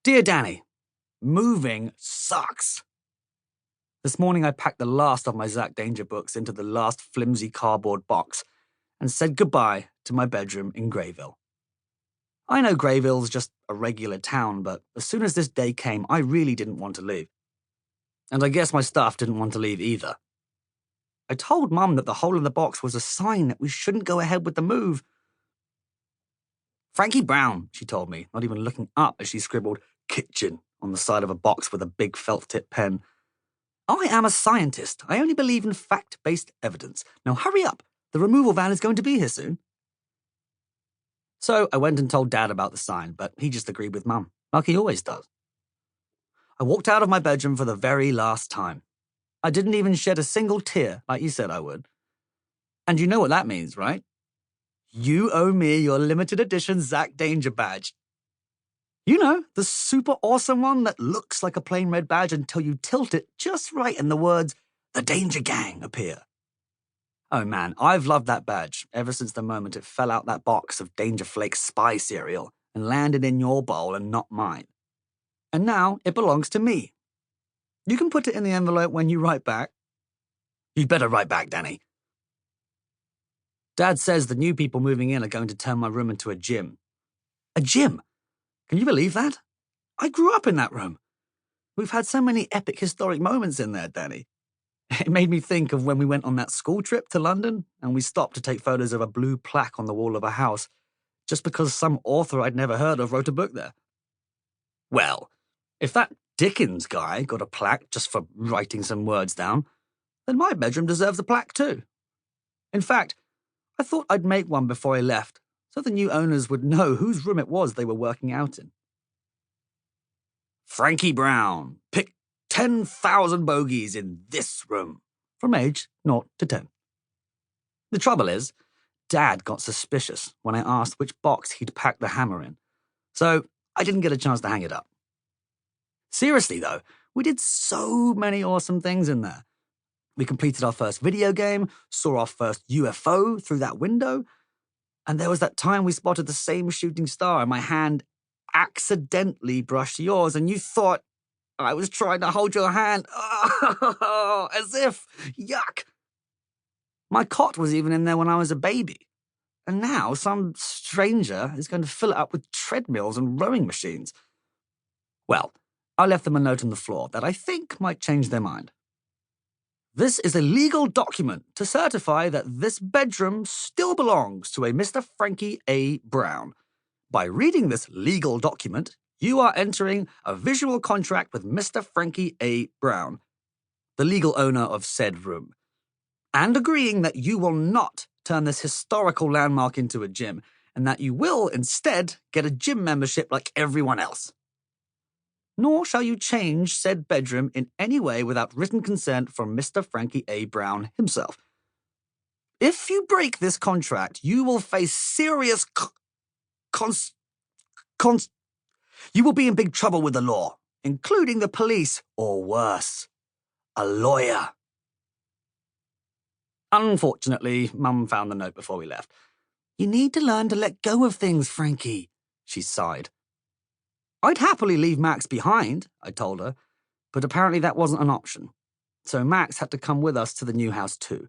Dear Dani, moving sucks. This morning I packed the last of my Zack Danger books into the last flimsy cardboard box and said goodbye to my bedroom in Greyville. I know Greyville's just a regular town, but as soon as this day came, I really didn't want to leave. And I guess my stuff didn't want to leave either. I told Mum that the hole in the box was a sign that we shouldn't go ahead with the move. Franky Brown, she told me, not even looking up as she scribbled kitchen on the side of a box with a big felt-tip pen. I am a scientist. I only believe in fact-based evidence. Now hurry up. The removal van is going to be here soon. So I went and told Dad about the sign, but he just agreed with Mum, like he always does. I walked out of my bedroom for the very last time. I didn't even shed a single tear like you said I would. And you know what that means, right? You owe me your limited edition Zack Danger badge. You know, the super awesome one that looks like a plain red badge until you tilt it just right and the words, The Danger Gang, appear. Oh man, I've loved that badge ever since the moment it fell out that box of Danger Flakes spy cereal and landed in your bowl and not mine. And now it belongs to me. You can put it in the envelope when you write back. You'd better write back, Dani. Dad says the new people moving in are going to turn my room into a gym. A gym? Can you believe that? I grew up in that room. We've had so many epic historic moments in there, Dani. It made me think of when we went on that school trip to London and we stopped to take photos of a blue plaque on the wall of a house just because some author I'd never heard of wrote a book there. Well, if that Dickens guy got a plaque just for writing some words down, then my bedroom deserves a plaque too. In fact, I thought I'd make one before I left so the new owners would know whose room it was they were working out in. Franky Brown, pick 10,000 bogeys in this room, from age 0 to 10. The trouble is, Dad got suspicious when I asked which box he'd packed the hammer in, so I didn't get a chance to hang it up. Seriously though, we did so many awesome things in there. We completed our first video game, saw our first UFO through that window, and there was that time we spotted the same shooting star and my hand accidentally brushed yours and you thought I was trying to hold your hand. Oh, as if. Yuck. My cot was even in there when I was a baby. And now some stranger is going to fill it up with treadmills and rowing machines. Well, I left them a note on the floor that I think might change their mind. This is a legal document to certify that this bedroom still belongs to a Mr. Franky A. Brown. By reading this legal document, you are entering a visual contract with Mr. Franky A. Brown, the legal owner of said room, and agreeing that you will not turn this historical landmark into a gym, and that you will instead get a gym membership like everyone else. Nor shall you change said bedroom in any way without written consent from Mr. Franky A. Brown himself. If you break this contract, you will face serious you will be in big trouble with the law, including the police, or worse, a lawyer. Unfortunately, Mum found the note before we left. You need to learn to let go of things, Franky, she sighed. I'd happily leave Max behind, I told her, but apparently that wasn't an option. So Max had to come with us to the new house too.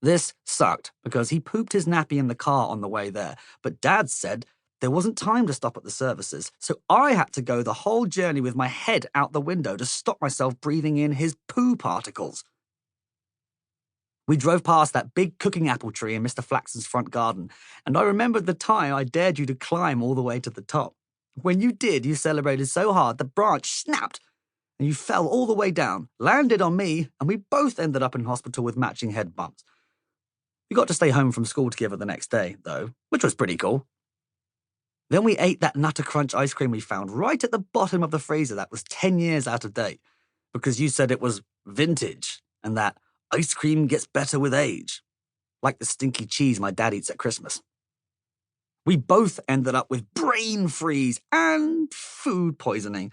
This sucked because he pooped his nappy in the car on the way there, but Dad said there wasn't time to stop at the services, so I had to go the whole journey with my head out the window to stop myself breathing in his poo particles. We drove past that big cooking apple tree in Mr. Flaxen's front garden, and I remembered the time I dared you to climb all the way to the top. When you did, you celebrated so hard the branch snapped, and you fell all the way down, landed on me, and we both ended up in hospital with matching head bumps. We got to stay home from school together the next day, though, which was pretty cool. Then we ate that Nutter Crunch ice cream we found right at the bottom of the freezer that was 10 years out of date, because you said it was vintage, and that ice cream gets better with age, like the stinky cheese my dad eats at Christmas. We both ended up with brain freeze and food poisoning.